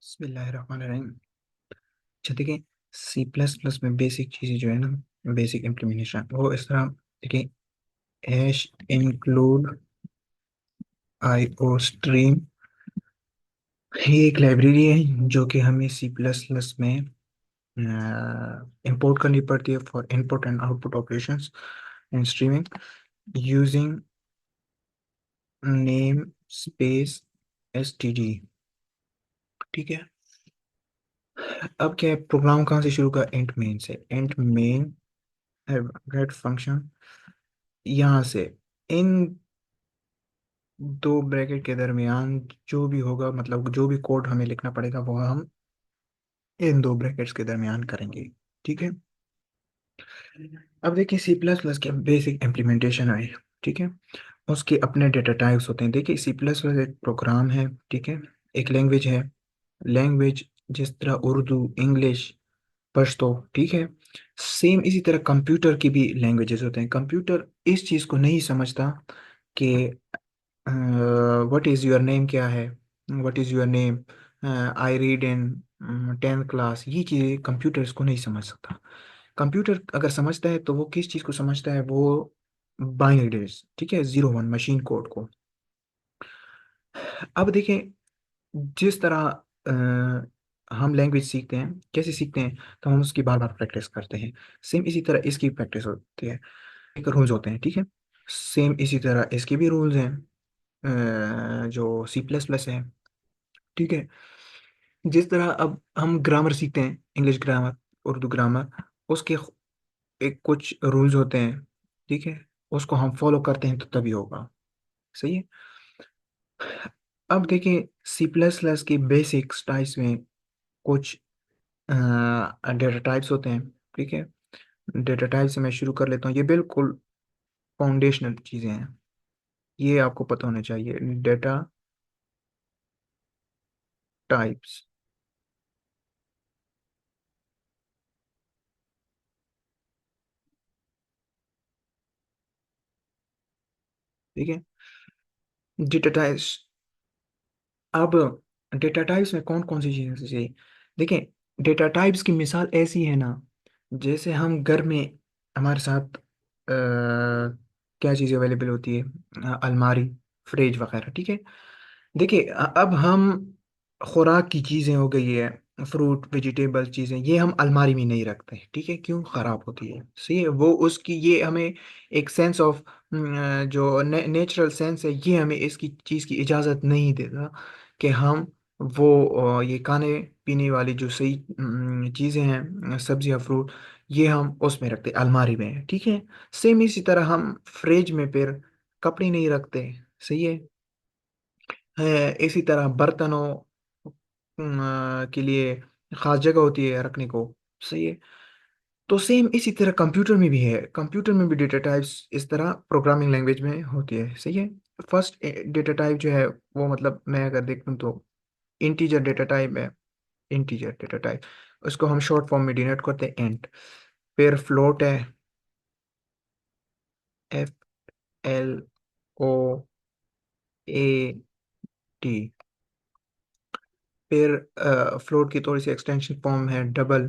बिस्मिल्लाहिर्रहमानिर्रहीम। अच्छा देखिए, सी प्लस प्लस में बेसिक चीज़ें जो है ना, बेसिक इम्प्लीमेंटेशन वो इस तरह। देखिए, हैश इंक्लूड आईओ स्ट्रीम, ये एक लाइब्रेरी है जो कि हमें सी प्लस प्लस में इंपोर्ट करनी पड़ती है for input and output operations and streaming using name space STD. ठीक है। अब क्या है, प्रोग्राम कहाँ से शुरू का, एंड मेन से। एंड मेन गेट फंक्शन, यहाँ से इन दो ब्रैकेट के दरमियान जो भी होगा, मतलब जो भी कोड हमें लिखना पड़ेगा वो हम इन दो ब्रैकेट्स के दरमियान करेंगे। ठीक है। अब देखिए, सी प्लस प्लस के बेसिक इम्प्लीमेंटेशन है। ठीक है। उसके अपने डेटा टाइप्स होते हैं। देखिए, सी प्लस प्लस एक प्रोग्राम है। ठीक है। एक लैंग्वेज है। लैंग्वेज जिस तरह उर्दू, इंग्लिश, पश्तो। ठीक है। सेम इसी तरह कंप्यूटर की भी लैंग्वेजेस होते हैं। कंप्यूटर इस चीज़ को नहीं समझता कि व्हाट इज़ योर नेम क्या है, what is your name, I read in 10th class. ये चीज़ें कंप्यूटर इसको नहीं समझ सकता। कंप्यूटर अगर समझता है तो वो किस चीज़ को समझता है, वो बाइनरीज, ठीक है, 0 1 मशीन कोड को। अब देखें, जिस तरह हम लैंग्वेज सीखते हैं, कैसे सीखते हैं, तो हम उसकी बार बार प्रैक्टिस करते हैं। सेम इसी तरह इसकी प्रैक्टिस होती है। एक रूल्स होते हैं। ठीक है। सेम इसी तरह इसके भी रूल्स हैं, जो सी प्लस प्लस है। ठीक है। जिस तरह अब हम ग्रामर सीखते हैं, इंग्लिश ग्रामर, उर्दू ग्रामर, उसके एक कुछ रूल्स होते हैं। ठीक है। उसको हम फॉलो करते हैं तो तभी होगा। सही है। अब देखिए, सी प्लस प्लस की बेसिक टाइप्स में कुछ डेटा टाइप्स होते हैं। ठीक है। डेटा टाइप से मैं शुरू कर लेता हूँ। ये बिल्कुल फाउंडेशनल चीज़ें हैं, ये आपको पता होना चाहिए। Data types. ठीक है। Data types. अब डेटा टाइप्स में कौन कौन सी चीज़ें चाहिए। देखिए, डेटा टाइप्स की मिसाल ऐसी है ना, जैसे हम घर में हमारे साथ क्या चीज़ें अवेलेबल होती है, अलमारी, फ्रिज वगैरह। ठीक है। देखिए, अब हम खुराक की चीज़ें हो गई है, फ्रूट वेजिटेबल चीज़ें, ये हम अलमारी में नहीं रखते। ठीक है। क्यों, ख़राब होती है। सही है। वो उसकी, ये हमें एक सेंस ऑफ, जो नेचुरल सेंस है, ये हमें इसकी चीज़ की इजाज़त नहीं देता कि हम वो ये खाने पीने वाली जो सही चीज़ें हैं, सब्जियां, फ्रूट, ये हम उसमें रखते, अलमारी में। ठीक है। सेम इसी तरह हम फ्रिज में फिर कपड़े नहीं रखते। सही है। इसी तरह बर्तनों के लिए खास जगह होती है रखने को। सही है। तो सेम इसी तरह कंप्यूटर में भी है। कंप्यूटर में भी डेटा टाइप्स इस तरह प्रोग्रामिंग लैंग्वेज में होती है। सही है। फर्स्ट डेटा टाइप जो है, वो मतलब मैं अगर देखूँ तो इंटीजर डेटा टाइप है। इंटीजर डेटा टाइप, उसको हम शॉर्ट फॉर्म में डिनोट करते हैं इंट। फिर फ्लोट है, F L O A T. फिर फ्लोट की थोड़ी सी एक्सटेंशन फॉर्म है डबल।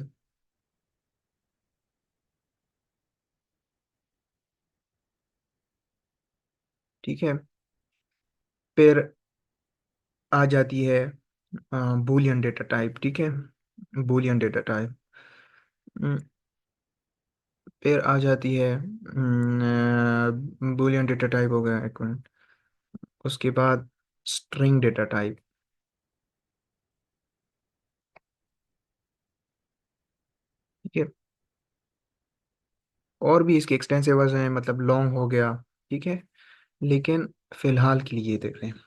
ठीक है। फिर आ जाती है बूलियन डेटा टाइप। ठीक है। Boolean data type. फिर आ जाती है बूलियन डेटा टाइप, हो गया एक मिनट। उसके बाद स्ट्रिंग डेटा टाइप। ठीक है। और भी इसके एक्सटेंसिव हैं, मतलब लॉन्ग हो गया। ठीक है। लेकिन फिलहाल के लिए ये देख रहे हैं।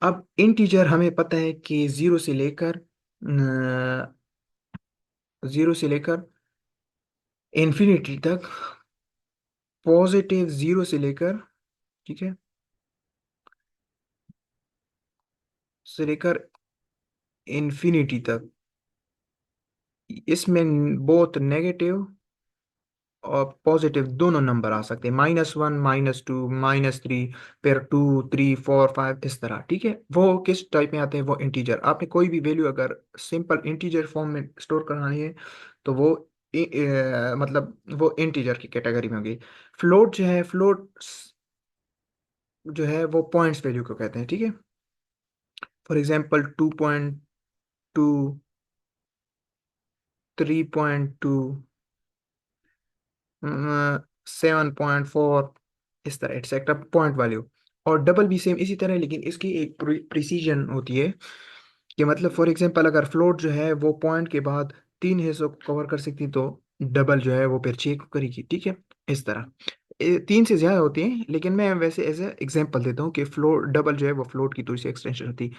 अब इंटीजर हमें पता है कि जीरो से लेकर इन्फिनिटी तक, पॉजिटिव जीरो से लेकर, ठीक है, से लेकर इन्फिनिटी तक, इसमें बहुत नेगेटिव और पॉजिटिव दोनों नंबर आ सकते हैं, -1, -2, -3, फिर 2, 3, 4, 5, इस तरह। ठीक है, वो किस टाइप में आते हैं? वो इंटीजर। आपने कोई भी वैल्यू अगर सिंपल इंटीजर फॉर्म में स्टोर करानी है तो वो मतलब वो इंटीजर की कैटेगरी में होगी। फ्लोट जो है, फ्लोट जो है वो पॉइंट्स वैल्यू को कहते हैं। ठीक है, फॉर एग्जाम्पल 2.2, 3.2, 7.4, इस तरह एटसेट्रा पॉइंट वैल्यू। और डबल भी सेम इसी तरह, लेकिन इसकी एक प्रिसीजन होती है कि मतलब फॉर एग्जांपल अगर फ्लोट जो है वो पॉइंट के बाद 3 हिस्सों को कवर कर सकती, तो डबल जो है वो फिर 6 को करेगी। ठीक है, इस तरह 3 से ज़्यादा होती है, लेकिन मैं वैसे एज ए एग्जांपल देता हूँ कि फ्लोट डबल जो है वो फ्लोट की थोड़ी सी एक्सटेंशन होती है।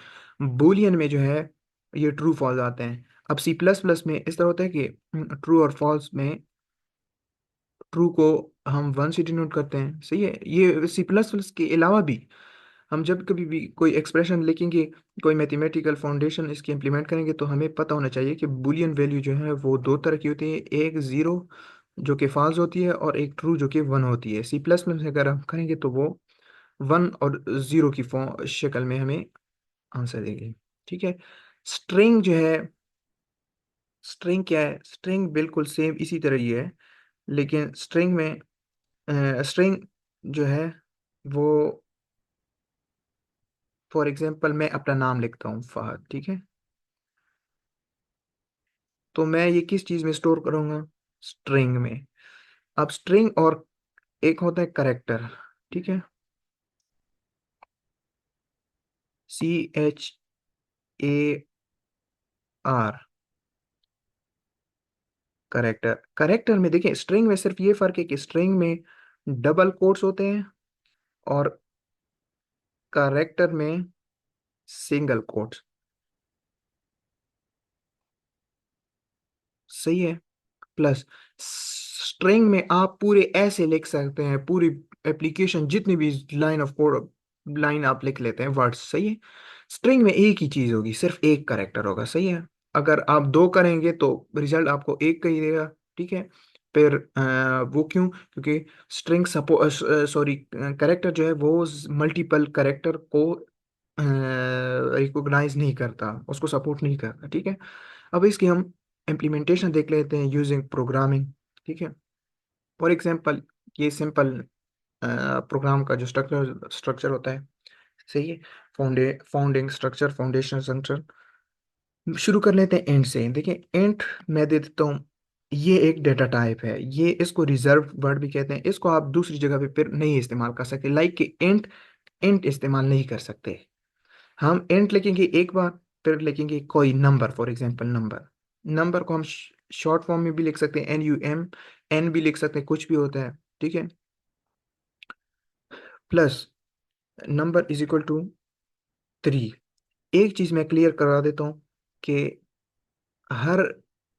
बूलियन में जो है ये ट्रू फॉल्स आते हैं। अब C++ में इस तरह होता है कि ट्रू और फॉल्स में ट्रू को हम 1 से डिनोट करते हैं। सही है, ये C++ के अलावा भी हम जब कभी भी कोई एक्सप्रेशन लिखेंगे, कोई मैथमेटिकल फाउंडेशन इसकी इम्प्लीमेंट करेंगे, तो हमें पता होना चाहिए कि बूलियन वैल्यू जो है वो दो तरह की होती है, एक ज़ीरो जो कि फॉल्स होती है और एक ट्रू जो कि 1 होती है। C++ में अगर हम करेंगे तो वो 1 और ज़ीरो की फॉर्म शक्ल में हमें आंसर देगी। ठीक है, स्ट्रिंग जो है, स्ट्रिंग क्या है? स्ट्रिंग बिल्कुल सेम इसी तरह ही है, लेकिन स्ट्रिंग में स्ट्रिंग जो है वो, फॉर एग्जांपल मैं अपना नाम लिखता हूँ फहद। ठीक है, तो मैं ये किस चीज़ में स्टोर करूँगा? स्ट्रिंग में। अब स्ट्रिंग और एक होता है करेक्टर। ठीक है, CHAR, करेक्टर। करेक्टर में देखिए, स्ट्रिंग में सिर्फ ये फर्क है कि स्ट्रिंग में डबल कोट्स होते हैं और करेक्टर में सिंगल कोट्स। सही है, प्लस स्ट्रिंग में आप पूरे ऐसे लिख सकते हैं, पूरी एप्लीकेशन जितनी भी लाइन ऑफ कोड, लाइन आप लिख लेते हैं, वर्ड्स। सही है, स्ट्रिंग में एक ही चीज होगी, सिर्फ एक करेक्टर होगा। सही है, अगर आप दो करेंगे तो रिजल्ट आपको एक का ही देगा। ठीक है, फिर वो क्यों? क्योंकि स्ट्रिंग सपो सॉरी करेक्टर जो है वो मल्टीपल करेक्टर को रिकॉग्नाइज नहीं करता, उसको सपोर्ट नहीं करता। ठीक है, अब इसकी हम इम्प्लीमेंटेशन देख लेते हैं यूजिंग प्रोग्रामिंग। ठीक है, फॉर एग्जांपल ये सिंपल प्रोग्राम का जो स्ट्रक्चर स्ट्रक्चर होता है। सही है, फाउंडिंग स्ट्रक्चर, फाउंडेशन स्ट्रक्चर। शुरू कर लेते हैं एंड से। देखिए एंड मैं दे देता हूँ, ये एक डेटा टाइप है, ये इसको रिजर्व वर्ड भी कहते हैं, इसको आप दूसरी जगह पे फिर नहीं इस्तेमाल कर सकते, लाइक कि एंड, एंड इस्तेमाल नहीं कर सकते। हम एंड लिखेंगे एक बार, फिर लिखेंगे कोई number, for example number. Number को हम शॉर्ट फॉर्म में भी लिख सकते हैं, NUM, एन भी लिख सकते हैं, कुछ भी होता है। ठीक है, plus number is equal to 3। एक चीज मैं क्लियर करा देता हूँ कि हर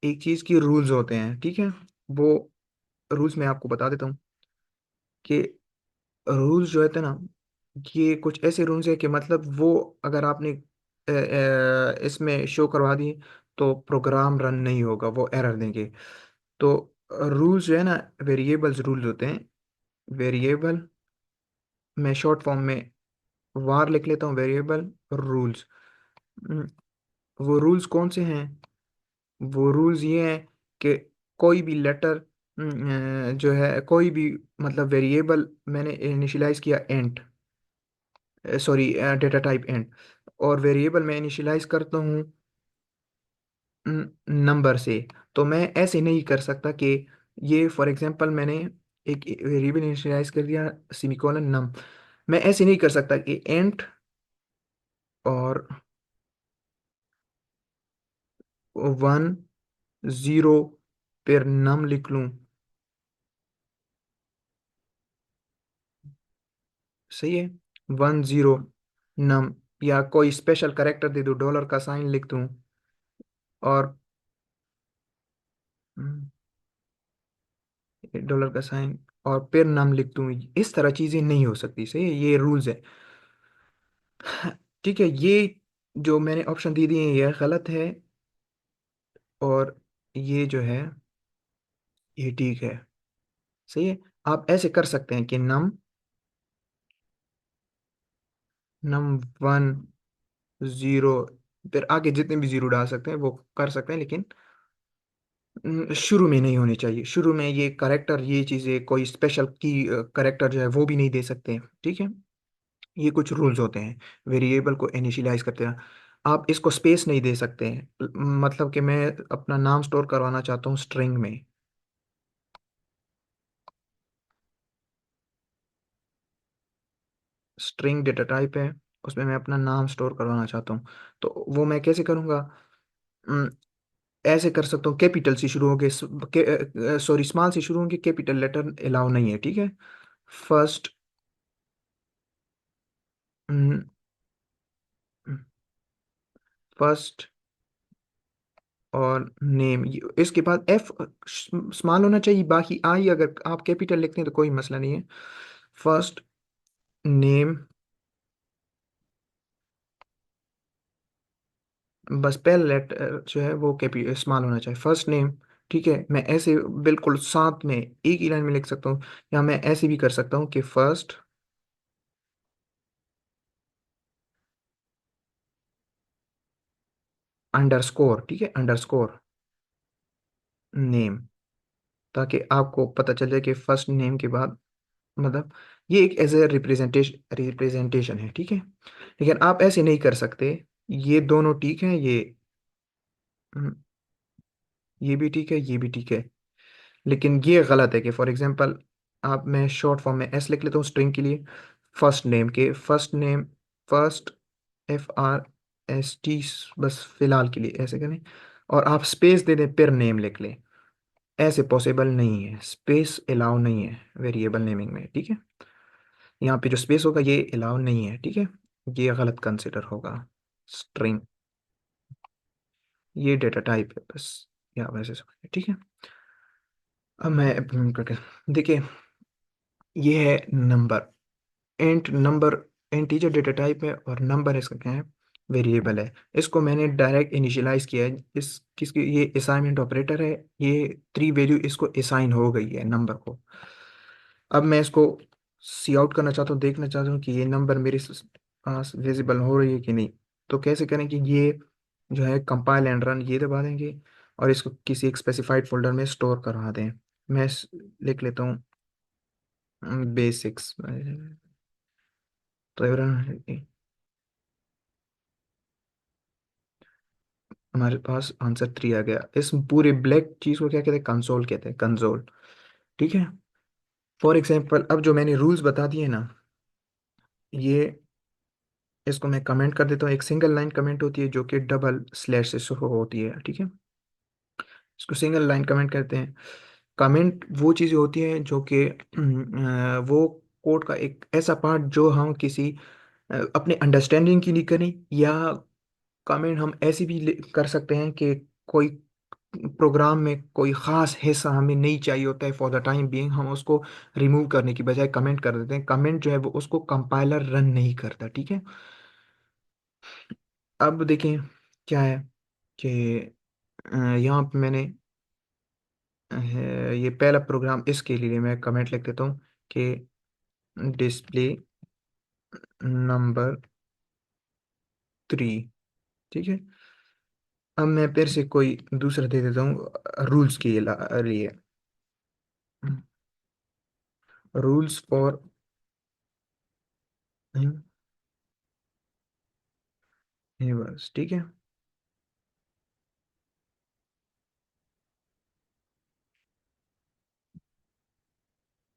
एक चीज की रूल्स होते हैं। ठीक है, वो रूल्स मैं आपको बता देता हूँ कि रूल्स जो होते हैं ना, ये कुछ ऐसे रूल्स है कि मतलब वो अगर आपने इसमें शो करवा दिए तो प्रोग्राम रन नहीं होगा, वो एरर देंगे। तो रूल्स जो है ना, वेरिएबल्स रूल्स होते हैं। वेरिएबल, मैं शॉर्ट फॉर्म में वार लिख लेता हूँ, वेरिएबल रूल्स। वो रूल्स कौन से हैं? वो रूल्स ये हैं कि कोई भी लेटर जो है, कोई भी मतलब वेरिएबल मैंने इनिशियलाइज किया एंट, सॉरी डेटा टाइप एंट, और वेरिएबल मैं इनिशियलाइज करता हूँ नंबर से। तो मैं ऐसे नहीं कर सकता कि ये फॉर एग्जांपल मैंने एक वेरिएबल इनिशियलाइज कर दिया सेमीकोलन नम, मैं ऐसे नहीं कर सकता कि एंट और 1, 0 फिर नम लिख लूँ। सही है, 1, 0 नम, या कोई स्पेशल कैरेक्टर दे दूँ, डॉलर का साइन लिख दूँ और डॉलर का साइन और फिर नम लिख दूँ। इस तरह चीज़ें नहीं हो सकती। सही है, ये रूल्स है। ठीक है, ये जो मैंने ऑप्शन दे दिए हैं ये गलत है, और ये जो है ये ठीक है। सही है। आप ऐसे कर सकते हैं कि num1 0, फिर आगे जितने भी जीरो डाल सकते हैं वो कर सकते हैं, लेकिन शुरू में नहीं होनी चाहिए। शुरू में ये करेक्टर, ये चीज़ें कोई स्पेशल की करेक्टर जो है वो भी नहीं दे सकते हैं, ठीक है। ये कुछ रूल्स होते हैं वेरिएबल को इनिशियलाइज करते हैं। आप इसको स्पेस नहीं दे सकते हैं। मतलब कि मैं अपना नाम स्टोर करवाना चाहता हूँ स्ट्रिंग में। स्ट्रिंग डेटा टाइप है, उसमें मैं अपना नाम स्टोर करवाना चाहता हूँ। तो वो मैं कैसे करूँगा? अम, ऐसे कर सकता हूँ, कैपिटल से शुरू होंगे, सॉरी स्मॉल से शुरू होंगे, कैपिटल लेटर अलाउ नहीं है, ठीक है। फर्स्ट फर्स्ट और नेम, इसके बाद एफ स्मॉल होना चाहिए, बाकी आई अगर आप कैपिटल लिखते हैं तो कोई मसला नहीं है। फर्स्ट नेम, बस पहला लेटर जो है वो कैपी स्मॉल होना चाहिए, फर्स्ट नेम। ठीक है, मैं ऐसे बिल्कुल साथ में एक ही लाइन में लिख सकता हूँ, या मैं ऐसे भी कर सकता हूँ कि फर्स्ट अंडरस्कोर, ठीक है, अंडरस्कोर नेम, ताकि आपको पता चल जाए कि फर्स्ट नेम के बाद, मतलब ये एक एज ए रिप्रेजेंटेशन है, ठीक है। लेकिन आप ऐसे नहीं कर सकते। ये दोनों ठीक है, हम्म, ये भी ठीक है, ये भी ठीक है। लेकिन ये गलत है कि फॉर एग्जांपल, आप मैं शॉर्ट फॉर्म में एस लिख लेता हूँ स्ट्रिंग के लिए, फर्स्ट नेम के फर्स्ट नेम, फर्स्ट FRST, बस फिलहाल के लिए ऐसे करें, और आप स्पेस दे दें फिर नेम लिख लें। ऐसे पॉसिबल नहीं है, स्पेस अलाउ नहीं है वेरिएबल नेमिंग में, ठीक है। यहाँ पे जो स्पेस होगा ये अलाउ नहीं है, ठीक है। ये गलत कंसिडर होगा। स्ट्रिंग ये डेटा टाइप है बस, या वैसे समझिए, ठीक है। अब मैं करके देखिए, ये है number, int number, integer data type है, और नंबर इसका क्या है? वेरिएबल है। इसको मैंने डायरेक्ट इनिशियलाइज किया है, इस किसकी, ये असाइनमेंट ऑपरेटर है। ये 3 वैल्यू इसको असाइन हो गई है नंबर को। अब मैं इसको सी आउट करना चाहता हूँ, देखना चाहता हूँ कि ये नंबर मेरे पास विजिबल हो रही है कि नहीं। तो कैसे करें कि ये जो है कंपाइल एंड रन, ये दबा देंगे, और इसको किसी एक स्पेसिफाइड फोल्डर में स्टोर करवा दें। मैं लिख लेता हूँ बेसिक्स, तो हमारे पास आंसर 3 आ गया। इस पूरे ब्लैक चीज को क्या कहते हैं? कंसोल कहते हैं, कंसोल, ठीक है। फॉर एग्जाम्पल, अब जो मैंने रूल्स बता दिए ना, ये इसको मैं कमेंट कर देता हूँ। एक सिंगल लाइन कमेंट होती है जो कि डबल स्लैश से शुरू होती है, ठीक है। इसको सिंगल लाइन कमेंट कहते हैं। कमेंट वो चीज़ें होती हैं जो कि वो कोड का एक ऐसा पार्ट जो हम किसी अपने अंडरस्टैंडिंग के लिए करें, या कमेंट हम ऐसे भी कर सकते हैं कि कोई प्रोग्राम में कोई ख़ास हिस्सा हमें नहीं चाहिए होता है, फॉर द टाइम बीइंग हम उसको रिमूव करने की बजाय कमेंट कर देते हैं। कमेंट जो है वो उसको कंपाइलर रन नहीं करता, ठीक है। अब देखें क्या है कि यहाँ पे मैंने ये पहला प्रोग्राम, इसके लिए मैं कमेंट लिख देता हूँ कि डिस्प्ले नंबर 3, ठीक है। अब मैं फिर से कोई दूसरा दे देता हूँ रूल्स के लिए, रूल्स फॉर, बस ठीक है।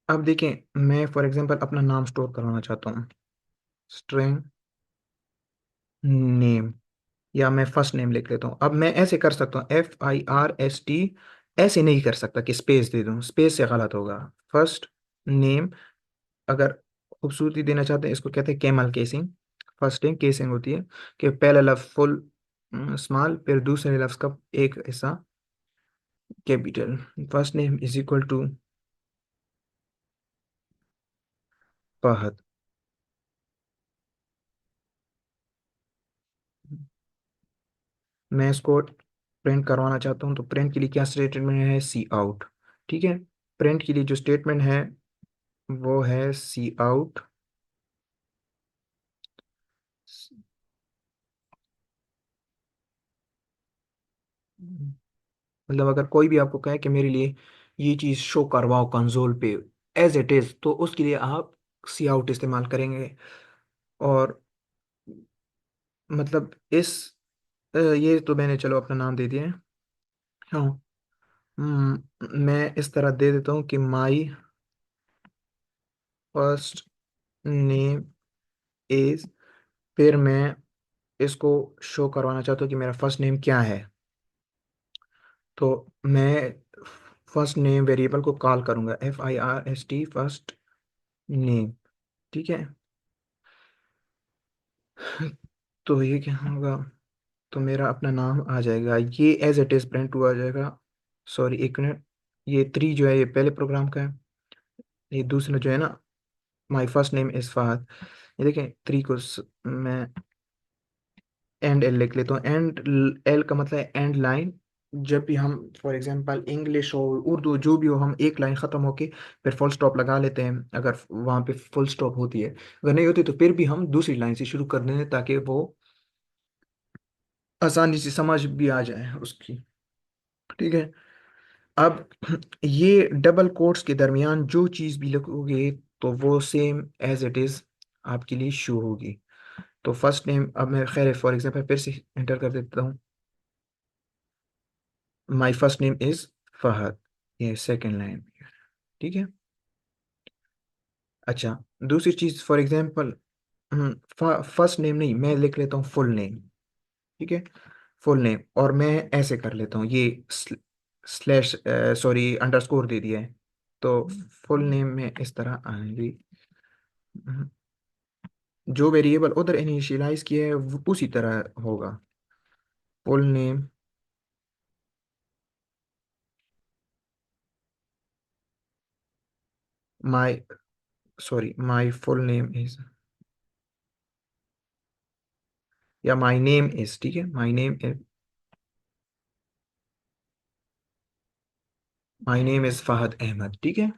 अब देखें, मैं फॉर एग्जांपल अपना नाम स्टोर करवाना चाहता हूँ, स्ट्रिंग नेम, या मैं फर्स्ट नेम लिख लेता हूँ। अब मैं ऐसे कर सकता हूँ FIRST, ऐसे नहीं कर सकता कि स्पेस दे दूँ, स्पेस से गलत होगा। फर्स्ट नेम, अगर खूबसूरती देना चाहते हैं इसको कहते हैं camel casing. First name casing होती है कि पहला लफ्ज फुल स्मॉल, फिर दूसरे लफ्ज का एक हिस्सा capital. First name is equal to Fahad. मैं इसको प्रिंट करवाना चाहता हूँ, तो प्रिंट के लिए क्या स्टेटमेंट है? सी आउट, ठीक है। प्रिंट के लिए जो स्टेटमेंट है वो है सी आउट। मतलब अगर कोई भी आपको कहे कि मेरे लिए ये चीज़ शो करवाओ कंसोल पे एज इट इज़, तो उसके लिए आप सी आउट इस्तेमाल करेंगे। और मतलब ये तो मैंने चलो अपना नाम दे दिया है। हाँ। मैं इस तरह दे देता हूँ कि माई फर्स्ट नेम इज, फिर मैं इसको शो करवाना चाहता हूँ कि मेरा फर्स्ट नेम क्या है। तो मैं फर्स्ट नेम वेरिएबल को कॉल करूंगा, FIRST फर्स्ट नेम। ठीक है। तो ये क्या होगा, तो मेरा अपना नाम आ जाएगा, ये एज इट इज प्रिंट हुआ जाएगा। सॉरी एक मिनट, ये 3 जो है ये पहले प्रोग्राम का है, ये दूसरा जो है ना, my first name is Fahad. ये देखें 3 को मैं एंड एल लिख लेता हूँ। एंड एल का मतलब है एंड लाइन। जब भी हम फॉर एग्जांपल इंग्लिश हो उर्दू जो भी हो, हम एक लाइन ख़त्म होके फिर फुल स्टॉप लगा लेते हैं, अगर वहाँ पे फुल स्टॉप होती है। अगर नहीं होती तो फिर भी हम दूसरी लाइन से शुरू कर देते हैं ताकि वो आसानी से समझ भी आ जाए उसकी। ठीक है। अब ये डबल कोट्स के दरमियान जो चीज़ भी लिखोगे तो वो सेम एज इट इज़ आपके लिए शो होगी। तो फर्स्ट नेम, अब मैं खैर फॉर एग्जांपल फिर से एंटर कर देता हूँ, my first name is Fahad, ये सेकंड लाइन। ठीक है। अच्छा, दूसरी चीज फॉर एग्जांपल, फर्स्ट नेम नहीं, मैं लिख लेता हूँ फुल नेम। ठीक है। फुल नेम, और मैं ऐसे कर लेता हूँ ये स्लैश, सॉरी अंडरस्कोर दे दिया है। तो फुल नेम में इस तरह आएंगी। हम्म, जो वेरिएबल उधर इनिशियलाइज किया है वो उसी तरह होगा। Full name, my, sorry my full name is, या माई नेम इज, ठीक है, my name is, my name is Fahad Ahmad. ठीक है।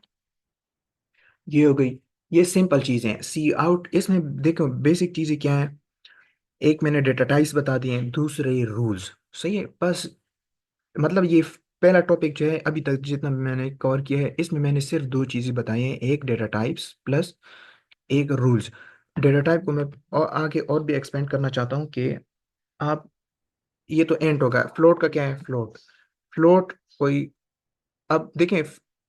ये हो गई। ये सिंपल चीजें हैं सी आउट। इसमें देखो बेसिक चीजें क्या है, एक मैंने डेटा टाइप्स बता दिए हैं, दूसरे रूल्स। सही है बस। मतलब ये पहला टॉपिक जो है अभी तक जितना मैंने कवर किया है, इसमें मैंने सिर्फ 2 चीजें बताई हैं, एक डेटा टाइप्स प्लस एक रूल्स। डेटा टाइप को मैं और आगे और भी एक्सपेंड करना चाहता हूँ कि आप, ये तो एंड होगा। फ्लोट का क्या है, फ्लोट, फ्लोट कोई, अब देखें,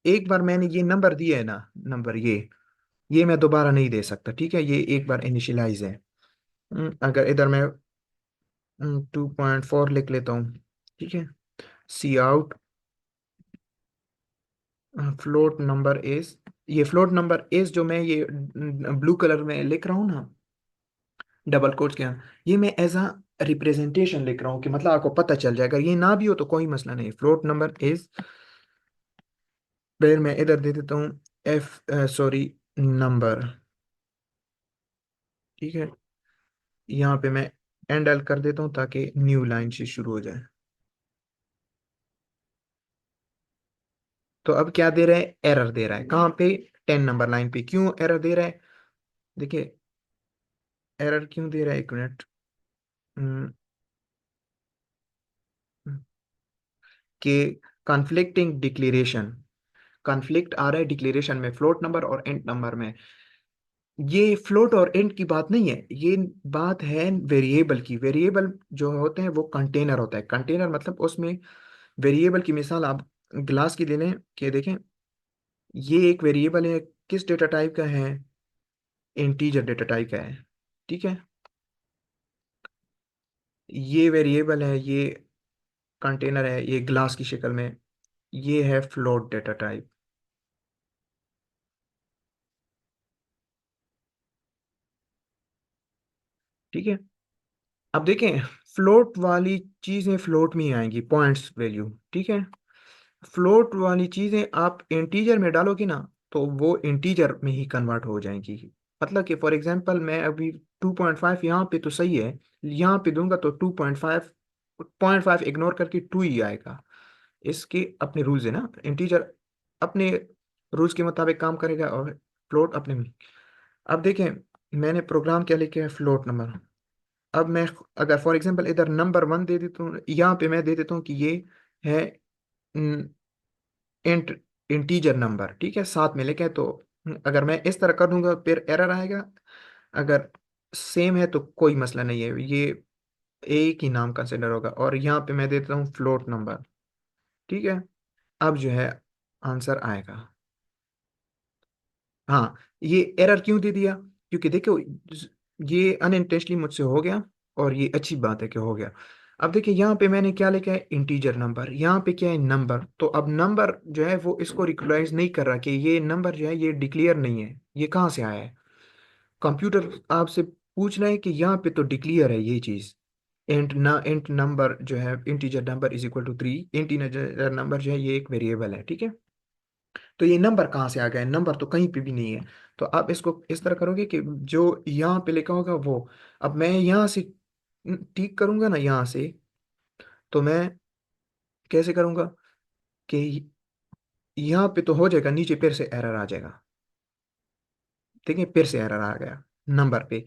एक बार मैंने ये नंबर दिया है ना, नंबर ये मैं दोबारा नहीं दे सकता। ठीक है, ये एक बार इनिशियलाइज है। अगर इधर मैं 2.4 लिख लेता हूँ। ठीक है। सी आउट फ्लोट नंबर इज, ये फ्लोट नंबर इज जो मैं ये ब्लू कलर में लिख रहा हूँ ना, डबल कोट्स क्या, ये मैं एज अ रिप्रेजेंटेशन लिख रहा हूँ कि मतलब आपको पता चल जाएगा। ये ना भी हो तो कोई मसला नहीं, फ्लोट नंबर इज, फिर मैं इधर दे देता हूँ एफ, सॉरी नंबर। ठीक है। यहाँ पे मैं एंड एल कर देता हूँ ताकि न्यू लाइन से शुरू हो जाए। तो अब क्या दे रहा है, एरर दे रहा है कहाँ पे, 10 नंबर लाइन पे। क्यों एरर दे रहा है, देखिए एरर क्यों दे रहा है, एक मिनट। हम्म, कि कॉन्फ्लिक्टिंग डिक्लेरेशन, कॉन्फ्लिक्ट आ रहा है डिक्लेरेशन में फ्लोट नंबर और एंड नंबर में। ये फ्लोट और एंड की बात नहीं है, ये बात है वेरिएबल की। वेरिएबल जो होते हैं वो कंटेनर होता है। कंटेनर मतलब उसमें वेरिएबल की मिसाल आप ग्लास की ले लें कि देखें, ये एक वेरिएबल है, किस डेटा टाइप का है, इंटीजर डेटा टाइप का है। ठीक है। ये वेरिएबल है, ये कंटेनर है, ये ग्लास की शक्ल में, ये है फ्लोट डेटा टाइप। ठीक है। अब देखें, फ्लोट वाली चीजें फ्लोट में ही आएंगी, पॉइंट्स वैल्यू। ठीक है। फ्लोट वाली चीजें आप इंटीजर में डालोगे ना, तो वो इंटीजर में ही कन्वर्ट हो जाएंगी। मतलब कि फॉर एग्जांपल मैं अभी 2.5 यहाँ पे तो सही है, यहाँ पे दूंगा तो 2.5, 0.5 इग्नोर करके 2 ही आएगा। इसके अपने रूल्स है ना, इंटीजर अपने रूल्स के मुताबिक काम करेगा और फ्लोट अपने में। अब देखें, मैंने प्रोग्राम क्या लिखा है, फ्लोट नंबर। अब मैं अगर फॉर एग्जांपल इधर नंबर 1 दे देता हूँ, यहाँ पे मैं दे देता हूँ कि ये है इंट इंटीजर नंबर, ठीक है, साथ में लेके। तो अगर मैं इस तरह कर दूंगा फिर एरर आएगा। अगर सेम है तो कोई मसला नहीं है, ये एक ही नाम कंसिडर होगा। और यहाँ पे मैं देता हूँ फ्लोट नंबर, ठीक है। अब जो है आंसर आएगा। हाँ, ये एरर क्यों दे दिया, क्योंकि देखो ये अनइंटेंशनली मुझसे हो गया, और ये अच्छी बात है कि हो गया। अब देखिए यहाँ पे मैंने क्या लिखा है, इंटीजर नंबर, यहाँ पे क्या है, नंबर। तो अब नंबर जो है वो इसको रिकॉग्नाइज नहीं कर रहा कि ये नंबर जो है ये डिक्लेयर नहीं है, ये कहाँ से आया है। कंप्यूटर आपसे पूछ रहा है कि यहाँ पे तो डिक्लेयर है ये चीज। इंट नंबर जो है, integer number is equal to 3। Integer number जो है ये एक वेरिएबल है, ठीक है। तो ये नंबर कहाँ से आ गया है, नंबर तो कहीं पे भी नहीं है। तो आप इसको इस तरह करोगे कि जो यहाँ पे लिखा होगा वो, अब मैं यहाँ से ठीक करूंगा ना यहाँ से, तो मैं कैसे करूंगा कि यहाँ पे तो हो जाएगा, नीचे फिर से एरर आ जाएगा। देखिए फिर से एरर आ गया नंबर पे,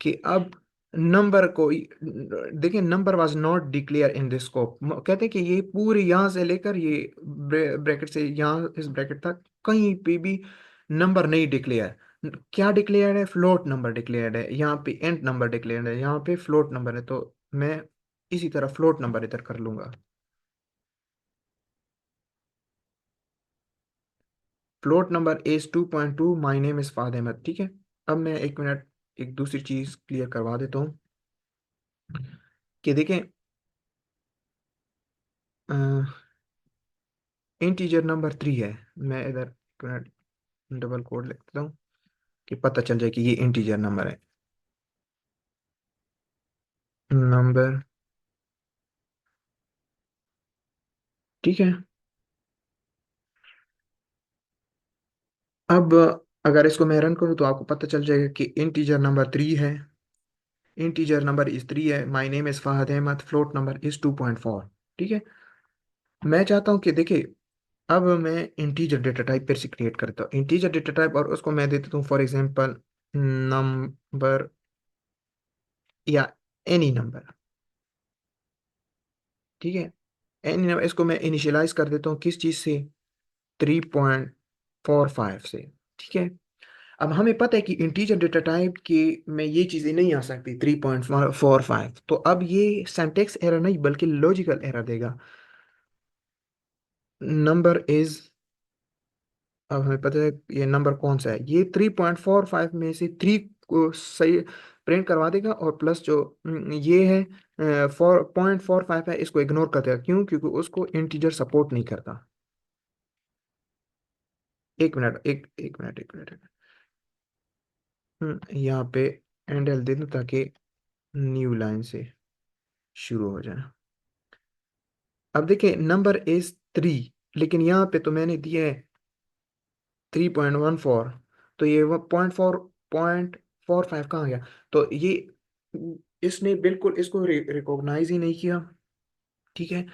कि अब नंबर को देखिए, number was not declare in this scope. कहते हैं कि ये पूरे यहाँ से लेकर ये ब्रैकेट से यहाँ इस ब्रैकेट तक कहीं पे भी नंबर नहीं डिक्लेयर। क्या डिक्लेयर्ड है, फ्लोट नंबर डिक्लेयर्ड है, यहाँ पे एंड नंबर डिक्लेयर्ड है, यहाँ पे फ्लोट नंबर है। तो मैं इसी तरह फ्लोट नंबर इधर कर लूंगा। Float number is 2.2, my name is Fahad Ahmad, ठीक है। अब मैं एक मिनट एक दूसरी चीज क्लियर करवा देता हूँ कि देखें, इंटीजर नंबर 3 है। मैं इधर एक मिनट डबल कोड लिख देता हूँ कि पता चल जाए कि ये इंटीजर नंबर है। नंबर, ठीक है। अब अगर इसको मैं रन करूँ तो आपको पता चल जाएगा कि इंटीजर नंबर 3 है। इंटीजर नंबर इज 3 है, my name is Fahad Ahmad, float number is 2.4, ठीक है। मैं चाहता हूँ कि देखिए, अब मैं इंटीजर डेटा टाइप फिर से क्रिएट करता हूँ, इंटीजर डेटा टाइप, और उसको मैं दे देता हूँ फॉर एग्जांपल नंबर, या एनी नंबर, ठीक है। एनी नंबर, इसको मैं इनिशियलाइज कर देता हूँ किस चीज़ से, 3.45 से, ठीक है। अब हमें पता है कि इंटीजर डेटा टाइप की में ये चीज़ें नहीं आ सकती 3.45, तो अब ये सिंटैक्स एरर नहीं बल्कि लॉजिकल एरर देगा। नंबर इज, अब हमें पता है ये नंबर कौन सा है, ये 3.45 में से 3 को सही प्रिंट करवा देगा, और प्लस जो ये है 4.45 है, इसको इग्नोर कर देगा। क्यों, क्योंकि उसको इंटीजर सपोर्ट नहीं करता। एक मिनट, एक मिनट। यहाँ पे एंडल दे दूँ ताकि न्यू लाइन से शुरू हो जाए। अब देखिए नंबर इज 3, लेकिन यहाँ पे तो मैंने दिया है 3.14। तो ये वो 0.4 कहाँ गया। तो ये इसने बिल्कुल इसको रिकॉग्नाइज ही नहीं किया, ठीक है।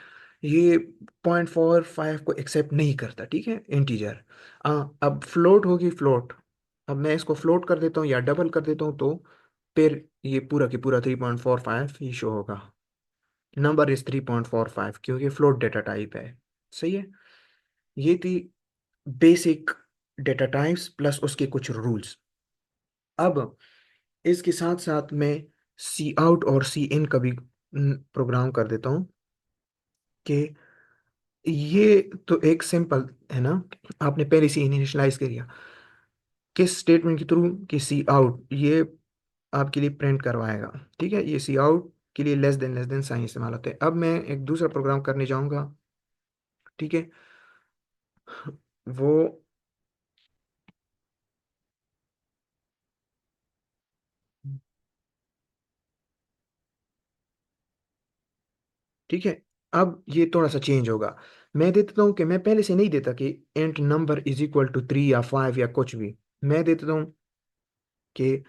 ये 0.45 को एक्सेप्ट नहीं करता, ठीक है, इंटीजर। अब फ्लोट होगी, फ्लोट। अब मैं इसको फ्लोट कर देता हूँ या डबल कर देता हूँ, तो फिर ये पूरा की पूरा 3.45 ही शो होगा। नंबर इज 3.45 क्योंकि फ्लोट डेटा टाइप है, सही है। ये थी बेसिक डेटा टाइप्स प्लस उसके कुछ रूल्स। अब इसके साथ साथ मैं सी आउट और सी इन का भी प्रोग्राम कर देता हूँ कि ये तो एक सिंपल है ना, आपने पहले से इनिशियलाइज कर दिया किस स्टेटमेंट के थ्रू, कि सी आउट ये आपके लिए प्रिंट करवाएगा, ठीक है। ये सी आउट के लिए लेस देन साइन इस्तेमाल होते हैं। अब मैं एक दूसरा प्रोग्राम करने जाऊंगा, ठीक है। वो, ठीक है। अब ये थोड़ा सा चेंज होगा। मैं दे देता हूँ कि मैं पहले से नहीं देता कि int number is equal to 3 या 5 या कुछ भी। मैं दे देता हूँ कि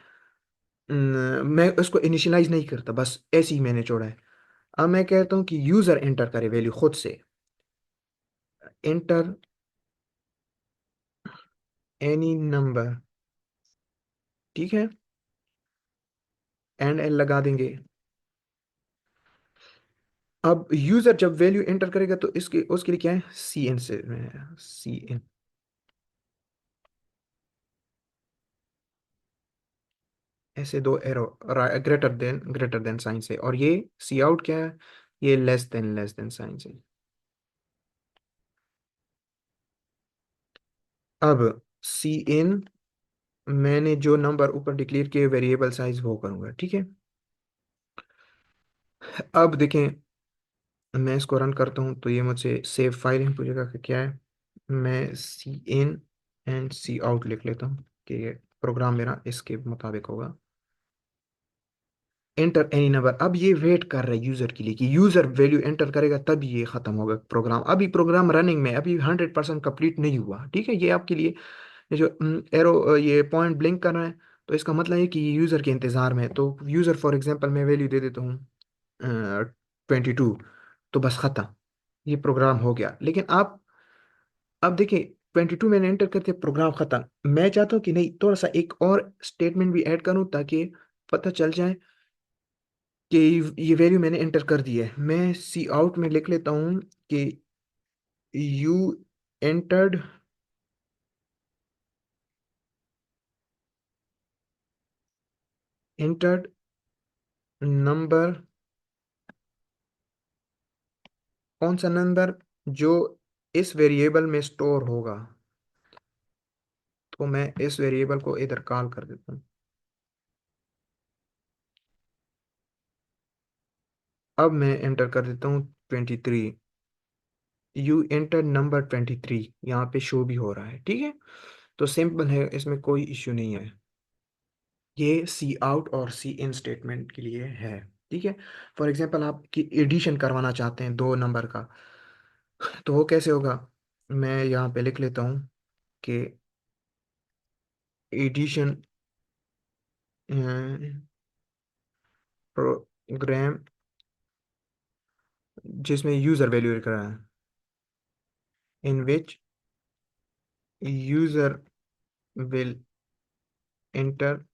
मैं उसको इनिशियलाइज नहीं करता, बस ऐसे ही मैंने छोड़ा है। अब मैं कहता हूँ कि यूजर एंटर करे वैल्यू खुद से, एंटर एनी नंबर, ठीक है, एंड एल लगा देंगे। अब यूजर जब वैल्यू एंटर करेगा तो इसके उसके लिए क्या है, सी एन से, सी एन, ऐसे दो एरो, ग्रेटर देन साइन से, और ये सी आउट क्या है, ये लेस देन साइन से। अब सी इन, मैंने जो नंबर ऊपर डिक्लेयर किए वेरिएबल साइज वो करूंगा, ठीक है। अब देखें, मैं इसको रन करता हूँ तो ये मुझसे सेव फाइल इन पूछेगा कि क्या है। मैं सी इन एंड सी आउट लिख लेता हूँ कि ये प्रोग्राम मेरा इसके मुताबिक होगा। एंटर एनी नंबर, अब ये वेट कर रहा है यूजर के लिए कि यूजर वैल्यू एंटर करेगा तब ये खत्म होगा प्रोग्राम। अभी प्रोग्राम रनिंग में, अभी 100% कंप्लीट नहीं हुआ, ठीक है। ये आपके लिए, ये जो एरो, ये पॉइंट ब्लिंक कर रहा है, तो इसका मतलब है कि ये यूजर के इंतजार में है। तो यूजर फॉर एग्जांपल मैं वैल्यू दे देता हूँ 22, तो बस खत्म, ये प्रोग्राम हो गया। लेकिन आप अब देखिए, 22 मैंने एंटर करके प्रोग्राम खत्म। मैं चाहता हूँ कि नहीं, थोड़ा सा एक और स्टेटमेंट भी ऐड करूँ ताकि पता चल जाए कि ये वैल्यू मैंने एंटर कर दी है। मैं सी आउट में लिख लेता हूँ कि यू एंटर्ड एंटर्ड नंबर, कौन सा नंबर, जो इस वेरिएबल में स्टोर होगा। तो मैं इस वेरिएबल को इधर कॉल कर देता हूँ। अब मैं एंटर कर देता हूँ 23, यू एंटर नंबर 23, यहाँ पे शो भी हो रहा है, ठीक है। तो सिंपल है, इसमें कोई इश्यू नहीं है। ये सी आउट और सी इन स्टेटमेंट के लिए है, ठीक है। फॉर एग्जांपल आप की एडिशन करवाना चाहते हैं दो नंबर का, तो वो कैसे होगा। मैं यहाँ पे लिख लेता हूँ कि एडिशन प्रोग्राम जिसमें यूजर वैल्यू लिख रहा है, इन विच यूजर विल एंटर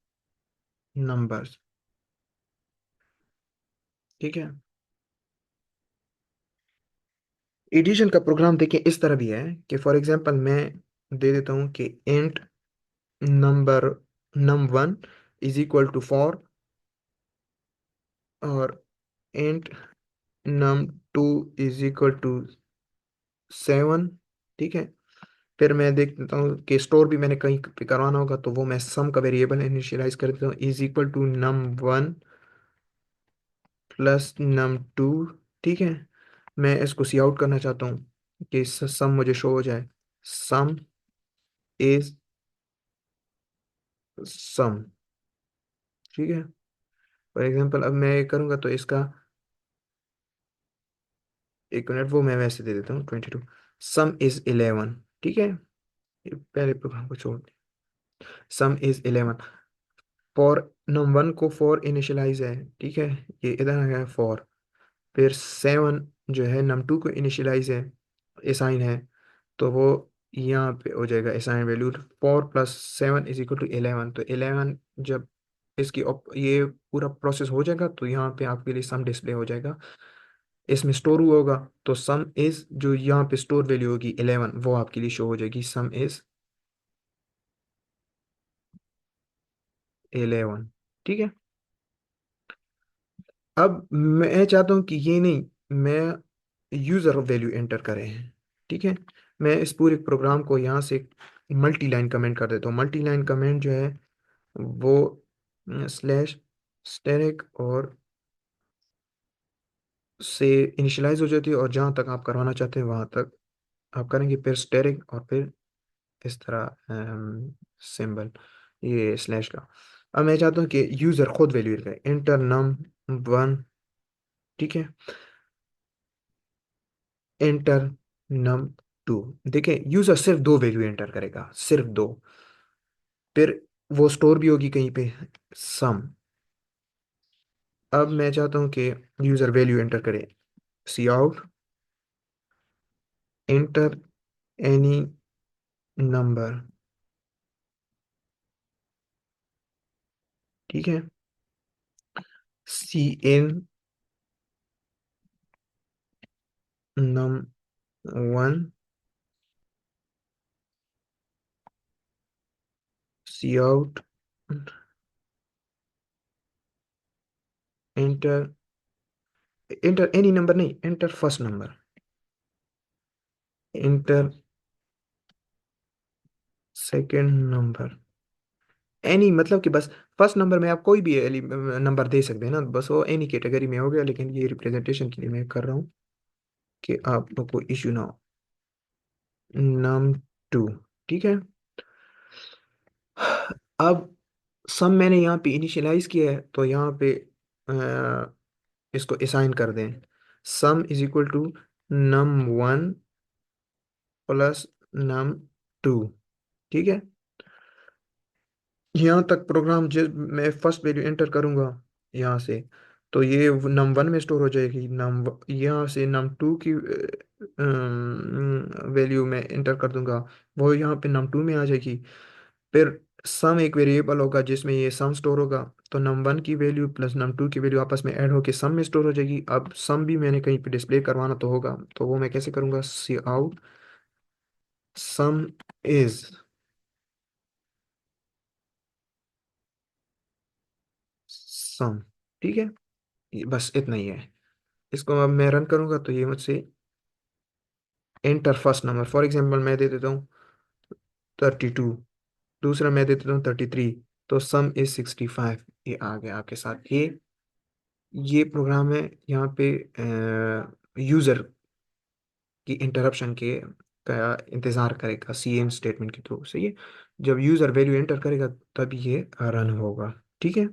नंबर्स, ठीक है। एडिशन का प्रोग्राम देखिए इस तरह भी है कि फॉर एग्जांपल मैं दे देता हूँ कि int number num1 is equal to 4, और int num2 is equal to 7, ठीक है। फिर मैं देख देता हूँ कि स्टोर भी मैंने कहीं पे करवाना होगा, तो वो मैं सम का वेरिएबल इनिशियलाइज कर देता हूँ, is equal to num1 plus num2, ठीक है। मैं इसको सी आउट करना चाहता हूँ कि सम मुझे शो हो जाए, सम इज सम, ठीक है। फॉर एग्जांपल अब मैं ये करूँगा तो इसका, एक मिनट, वो मैं वैसे दे देता हूँ 22, सम इज 11, ठीक है। ये पहले प्रोग्राम को छोड़, सम इज 11, फॉर num1 को 4 इनिशियलाइज है, ठीक है, ये इधर आ गया 4। फिर 7 जो है num2 को इनिशियलाइज है, असाइन है, तो वो यहाँ पे हो जाएगा असाइन वैल्यू 4 + 7 = 11। तो 11 जब इसकी ये पूरा प्रोसेस हो जाएगा तो यहाँ पे आपके लिए सम डिस्प्ले हो जाएगा, इसमें स्टोर हुआ होगा। तो सम इज, जो यहाँ पे स्टोर वैल्यू होगी 11, वो आपके लिए शो हो जाएगी, सम इज 11, ठीक है। अब मैं चाहता हूँ कि ये नहीं, मैं यूज़र वैल्यू एंटर करें, ठीक है। मैं इस पूरे प्रोग्राम को यहाँ से मल्टी लाइन कमेंट कर देता हूँ। मल्टी लाइन कमेंट जो है वो स्लैश स्टैटिक और से इनिशियलाइज हो जाती है, और जहाँ तक आप करवाना चाहते हैं वहाँ तक आप करेंगे, फिर स्टैटिक और फिर इस तरह सिंबल, ये स्लैश का। अब मैं चाहता हूँ कि यूज़र खुद वैल्यू लगाए, एंटर num1, ठीक है, एंटर num2। देखिए यूज़र सिर्फ दो वैल्यू एंटर करेगा, सिर्फ दो। फिर वो स्टोर भी होगी कहीं पे, सम। अब मैं चाहता हूँ कि यूज़र वैल्यू एंटर करे, cout enter any number, ठीक है। CN num one, cout, enter, enter any number नहीं, enter first number, enter second number. Any मतलब कि बस फर्स्ट नंबर में आप कोई भी नंबर दे सकते हैं ना, बस वो एनी कैटेगरी में हो गया, लेकिन ये रिप्रेजेंटेशन के लिए मैं कर रहा हूँ कि आप लोग को इश्यू ना हो। नम टू, ठीक है। अब सम मैंने यहाँ पे इनिशियलाइज किया है, तो यहाँ पे इसको असाइन कर दें। Sum is equal to num one plus num two, ठीक है। यहाँ तक प्रोग्राम जिस मैं फर्स्ट वैल्यू एंटर करूँगा यहाँ से, तो ये नम वन में स्टोर हो जाएगी। यहाँ से नम टू की वैल्यू में एंटर कर दूंगा, वो यहाँ पे नम टू में आ जाएगी। फिर सम एक वेरिएबल होगा जिसमें ये सम स्टोर होगा, तो नम वन की वैल्यू प्लस नम टू की वैल्यू आपस में ऐड होके सम में स्टोर हो जाएगी। अब सम भी मैंने कहीं पे डिस्प्ले करवाना तो होगा, तो वो मैं कैसे करूँगा, सी आउट सम इज सम, ठीक है। बस इतना ही है। इसको अब मैं रन करूंगा तो ये मुझसे enter first number, for example मैं दे देता हूँ 32, दूसरा मैं दे देता हूँ 33, तो सम इज 65। ये आ गया आपके साथ। ये प्रोग्राम है यहाँ पे यूजर की इंटरप्शन के का इंतजार करेगा CM स्टेटमेंट के थ्रू। सही है, जब यूजर वैल्यू एंटर करेगा तब ये रन होगा, ठीक है।